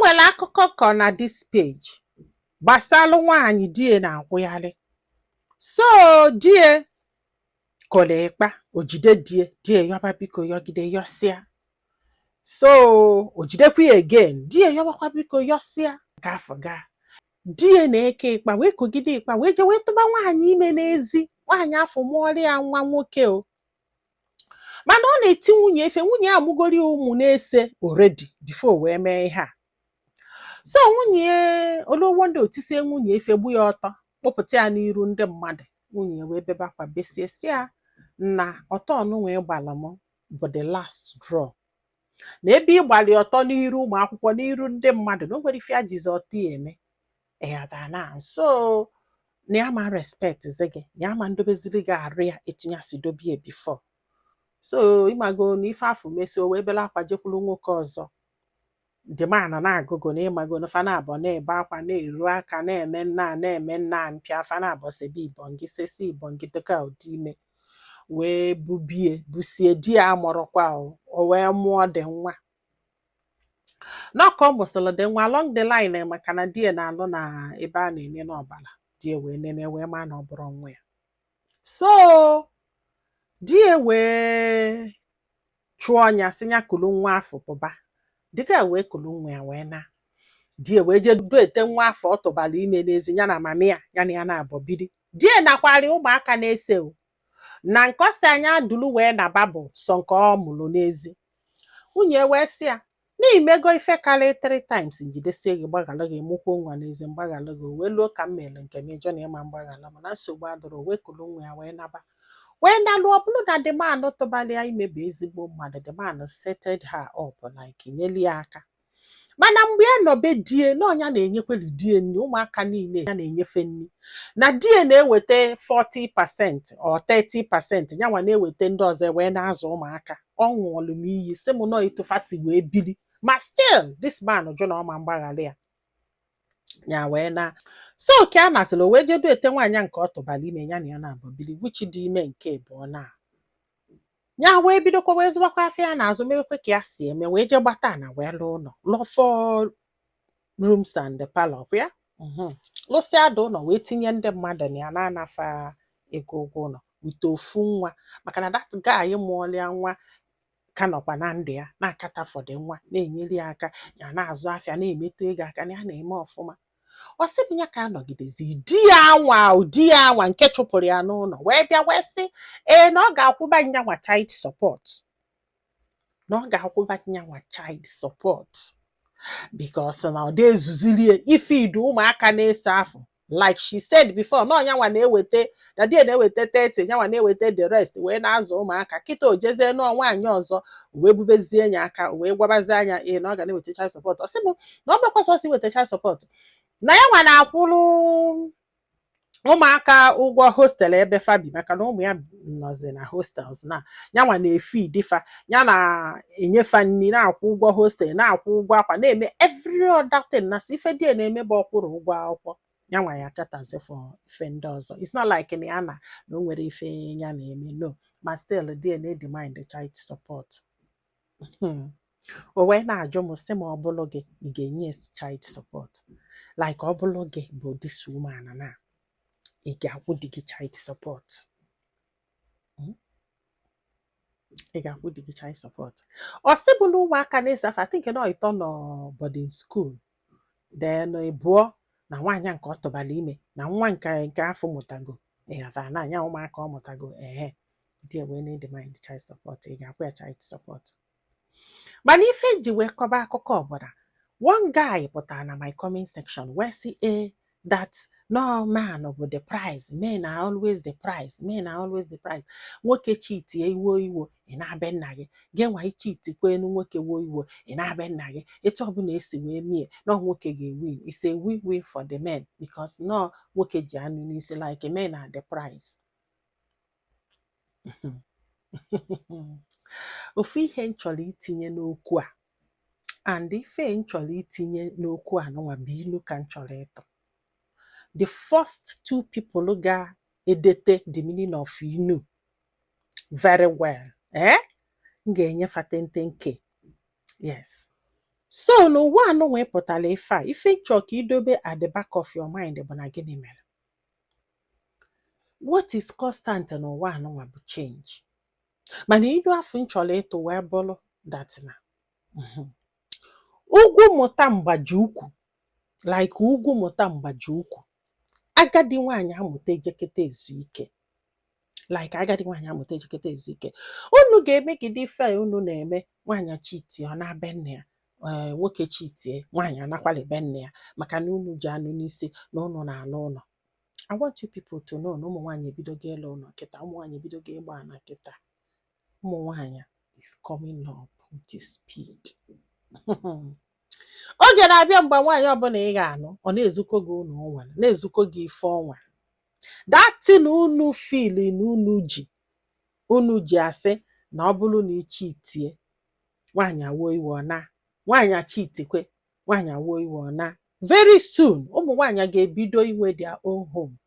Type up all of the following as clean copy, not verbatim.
nwere akụkọ kọ na this page gbasara nwaanyị die na-akwụgharị. So die kọrọ ịkpa ojide die yọba biko yọgide yọsịa. So ojidekwa ya again die yọbakwa biko yọsịa gafuga. Die na-eke ịkpa wee kogide ịkpa wee je wee tụba nwaanyị ime n'ezi. Nwaanyị afọ mụọrị ya nwa nwoke o. Mana ọ na-eti nwunye efe, nwunye amụgori ụmụ na-ese already before wee mee ihe a. So nwunye olowo ndị otisie nwunye efe gbu ya ọtọ kpọpụta ya n'iru ndị mmadụ. Nwunye wee bebe akwa besie si ya na ọtọ ọnụ wee gbala m bụ the last draw. Na ebe ị gbali ọtọ n'iru ụmụ akwụkwọ n'iru ndị mmadụ na o nwere ife ya jizi ọtọ ya eme. Na so na ya ma respect gị na ya ma ndobeziri gị arụ ya etinye si dobie before. So ịmago na ife afọ mesi o wee bela akwa jekwulu nwoke ọzọ. The man na-agụgụ na ịmago na fa na-abọ na-ebe akwa na-eru aka na-eme nna mpịa fa na-abọ sebi ibongi sesi ibongi dịka ụdị ime wee busie di ya amụrụkwa o wee mụọ dị nwa. N'ọka ọ mụsịrị dị nwa along the line maka na die na-alụ na ebe a na-enye n'ọbara die wee nene wee maa na ọ bụrụ nwa ya. So die wee chụọ ọnya si ya kulu nwa afọ pụba. Dịka wee kulu nwa ya wee na. Die wee je ete nwa afọ ọ tụbara ime n'ezi ya na mami ya na ya na-abọ biri. Die nakwari ụmụaka na-ese o. Na nke ọsị anya dulu wee na babụ sọ nke ọ mụrụ n'ezi. Nwunye wee sị ya n'imego ife karịrị 3 times njidesie gị gbaghalụ gị mụkwo nwa n'ezi mgbaghalụ gị wee luo ka m mere nke m ịjọ na ịma mgbaghalụ mana nsogbu adọrọ wee kulu nwa ya wee naba. Wee na lụọ bụrụ na the man tụbara ya imebi ezigbo mmadụ, the man settled her up like nyeli ya aka. Mana mgbe ya nọbe die n'ọnya na-enyekweli die nri ụmụaka niile ya na-enyefe nri. Na die na-eweta 40% or 30% yanwa na-eweta ndị ọzọ wee na-azụ ụmụaka. Ọ ṅụọlụ m iyi sị m nọ etufasi wee bili. Ma still this man jụ na ọma mgbaghara ya. Ya wee na. So ke a nasịrị wee jedu ete nwaanyị nke ọ tụbara ime ya na ya na-abọ bili which dị ime nke bụ na. Ya wee bidokwa wee zụbakwa afịa ya na-azụ mewekwe ka ya si eme wee je gbata na wee lụọ ụlọ. Lụọ 4 rooms and the parlor ya. Lụsịa ada ụlọ wee tinye ndị mmadụ na ya na-anafa ego ụgwọ ụlọ wite ofu nwa maka na that guy mụọlịa nwa ka nọkwa na ndụ ya na-akata fọdụ nwa na-enyere ya aka ya na-azụ afịa na-emetụ ego aka na ya na-eme ọfụma. Ọ sịbụ ya ka anọgidezi di ya anwa nke chụpụrụ ya n'ụlọ wee bịa wee sị na ọ ga-akwụba nyanwa child support. Na ọ ga-akwụba nyanwa child support because na ọ dị ezuzilie ife idu ụmụaka na-ese afọ. Like she said before, no nyanwa na-ewete na die na-ewete 30 nyanwa na-ewete the rest wee na-azụ ụmụaka. Kịta o jezie nọ nwaanyị ọzọ wee bubezie nya aka wee gwabazie anya na ọ ga na-ewete child support. Ọ sị m na ọ bụrụkwa sọsọ iwete child support na ya nwa na-akwụrụ ụmụaka ụgwọ hostel ebe fabi maka na ụmụ ya nọzi na hostels na yanwa na-efeed fa ya na-enyefa nri na-akwụ ụgwọ hostel na-akwụ ụgwọ akwa na-eme every other thing na si ife die na-eme bụ ọkwụrụ ụgwọ akwụkwọ yanwa ya katazi for ife ndị ọzọ. It's not like na ya na o nwere ife ya na-eme no ma still die na-demand child support. O wee na-ajụ m sị ma ọ bụrụ gị ị ga-enye child support like ọ bụrụ gị bụ this woman na ị ga-akwụ di gị child support. Ị ga-akwụ di gị child support. Ọ sị bụ na ụmụaka na-ese afọ I think na ịtọ nọ boarding school then ịbụọ na nwaanyị nke ọ tụbara ime na nwa nke afọ mụtago na anya ụmụaka ọ mụtago di wee na-demand child support. Ị ga-akwụ ya child support. Mana ife ji wee kọba akụkọ ọbụla one guy pụtara na my comment section wee sị that no man bụ the prize, men are always the prize, men are always the prize. Nwoke cheat iwo ị na-abịa nna gị genwa ichiti kwenu nwoke wo iwo ị na-abịa nna gị etu ọbụla esi wee mie no nwoke ga-win. It's a win for the men because no nwoke ji anụ n'isi like men are the prize. Ofu ihe nchọrọ itinye n'okwu a and ife nchọrọ itinye n'okwu a nwa bụ ilu ka nchọrọ ịtụ. The first 2 people ga-edete the meaning of inu very well. M ga-enye fa 10k. Yes. So no one no we pụtara ife a ife nchọ ka idobe at the back of your mind bụ na gịnị mere. What is constant n'ụwa anụnwa bụ change. Mana idu afọ nchọrọ ịtụ wee bụrụ that na ugwu mụta mgbaji ukwu, like ugwu mụta mgbaji ukwu, agadi nwaanyị amụta ejekete ezu ike, like agadi nwaanyị amụta ejekete ezu ike. Unu ga-emegide ife unu na-eme, nwaanyị chiti ọ na-be nne ya, nwoke chitie nwaanyị anakwala be nne ya maka na unu ji anụ n'isi na unu na-alụ ụlọ. I want you people to know na ụmụ nwaanyị ebidogo ịlụ ụlọ kịta, ụmụ nwaanyị ebidogo ịgba ana kịta. Ụmụ nwaanyị is coming up with speed. Oge na-abịa mgbe nwaanyị ọbụla ị ga-anụ ọ na-ezukọ gị unu ọnwa, na-ezukọ gị ife ọnwa. That thing unu feel na unu ji asị na ọ bụrụ na ichitie nwaanyị awoo iwe ọ na, nwaanyị achitikwe nwaanyị awoo iwe ọ na. Very soon ụmụ nwaanyị ga-ebido inwe their own home.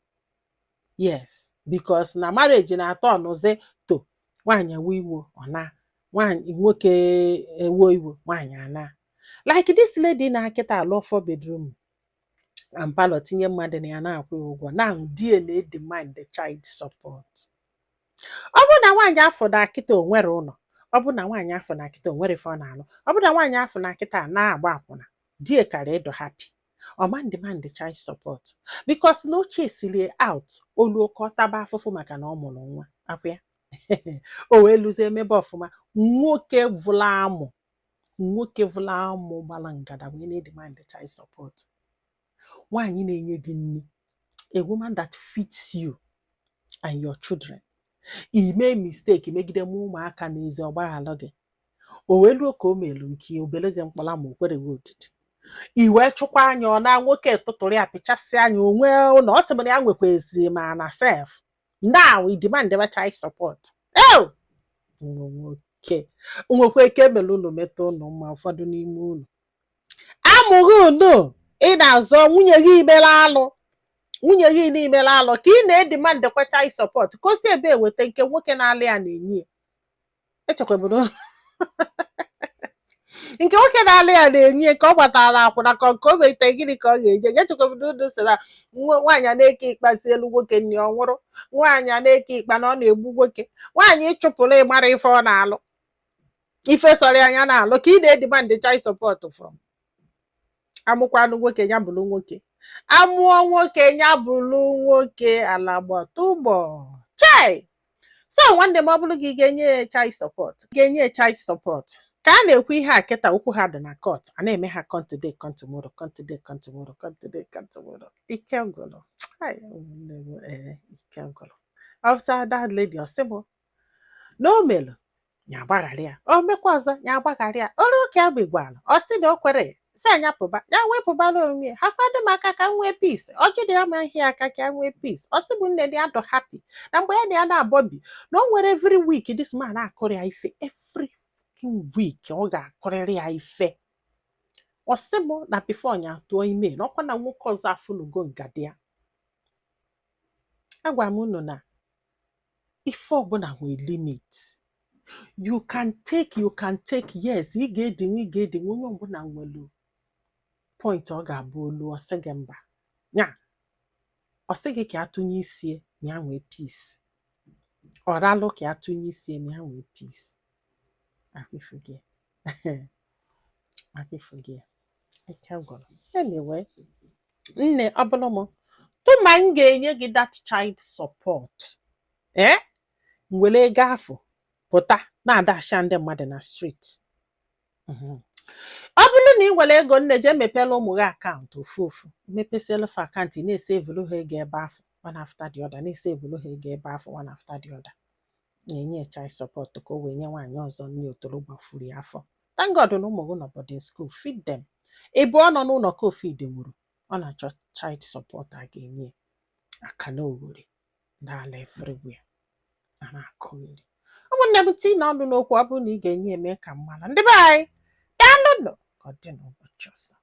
Yes, because na marriage na-atọ ọnụzi to nwaanyị awoo iwe ọ na, nwaanyị nwoke ewoo iwe nwaanyị ana. Like this lady na akịta alụ 4 bedroom and parlor tinye mmadụ na ya na-akwụ ụgwọ, na die na demand the child support. Ọ bụ na nwaanyị afọ na akịta onwere ụlọ, ọ bụ na nwaanyị afọ na akịta onwere ife ọ na-alụ, ọ bụ na nwaanyị afọ na akịta na-agba akwụna, die kara ịdọ happy. Ọ man demand the child support because no chasili out oluokọtaba afụfụ maka na ọ mụrụ nwa akwịa. O wee lụzie emebe ọfụma, nwoke vụla amụ gbala ngada wee na-demand the child support. Nwaanyị na-enye gị nri, a woman that feeds you and your children. I mee mistake megide ụmụaka n'ezi ọgbaghalụ gị, o wee luo ka o melu nke obele gị mkpọla ma o kwere gị odidi. I wee chụkwa anya ọ na nwoke tụtụrụ ya pịchasị anya onwe ụlọ, ọ sị m na ya nwekwezi ma na self. Now we demand the child support. Nwoke nwekwa ike melu unu metụ unu ma ụfọdụ n'ime unu amụghị unu ị na-azọ nwunye gị imere alụ, nwunye gị n'imere alụ ka ị na-edemand kwa child support ka o si ebe eweta nke nwoke na-alụ ya na-enye. Echekwabodo nke nwoke na-alụ ya na-enye ka ọ gbatara akwụna ka nke o weta gịnị ka ọ ga-enye. Echekwabodo unu sị na nwaanyị na-eke ikpa si elu nwoke nne ọ nwụrụ, nwaanyị na-eke ikpa na ọ na-egbu nwoke, nwaanyị ịchụpụrụ ịmara ife ọ na-alụ, ife sọrọ anya na-alụ ka ị na-edemand child support from. Amụkwanụ nwoke ya bụrụ nwoke, amụọ nwoke ya bụrụ nwoke, ala gbata ụgbọ chai. So nwanne m ọ bụrụ gị ga-enye child support, ga-enye child support ka a na-ekwu ihe a kịta okwu ha dị na court, a na-eme ha come today come tomorrow, come today come tomorrow, come today come tomorrow. Ike gwụrụ, ike gwụrụ. After that lady ọsịbụ na o melu ya agbaghara ya, o mekwa ọzọ ya agbaghara ya. Olu oke agbigwala ọ sị na o kwere si anya pụba ya wepụbara onwe ha kwado m aka ka nwee peace. Ọjị dị ya ma ihe aka ka nwee peace. Ọ sị bụ nne dị adọ happy na mgbe ya na ya na-abọbi na o nwere every week this man akụrị ya ife, every week ọ ga-akụrịrị ya ife. Ọ sị bụ na before ya tụọ ime na ọkwa na nwoke ọzọ afụlugo ngadi ya. Agwa m unu na ife ọbụla nwee limit. You can take, yes, ị ga-edinwe onye ọbụla nwelu point ọ ga-abụ olu ọ sị gị mba. Ya ọ sị gị ka atụnye isi ma ya nwee peace, ọ ralụ ka atụnye isi ma ya nwee peace. Akifugie ike gwụrụ. Anyway, nne ọ bụrụ m tụma m ga-enye gị that child support, nwere ego afọ pụta na-adasha ndị mmadụ na street. Ọ bụrụ na ị nwere ego nne je mepela ụmụ gị akaụntụ ofu mepesiela fa akaụntụ na-esevulu ha ego ebe afọ one after the other, na-esevulu ha ego ebe afọ one after the other. Na-enye child support ka o wee nye nwaanyị ọzọ nne otoro gbafuru ya afọ. Thank God na ụmụ gị nọ boarding school, feed them. Ebe ọ nọ n'ụlọ ka feed nwụrụ, ọ na-achọ child support a ga-enye aka na Owerri dala everywhere a na-akụghịrị. Ụmụnne m tii na ọnụ n'okwu ọ bụrụ na ị ga-enye eme ka mmalụ. Ndị be anyị daalụnụ ka ọ dị n'ụbọchị ọzọ.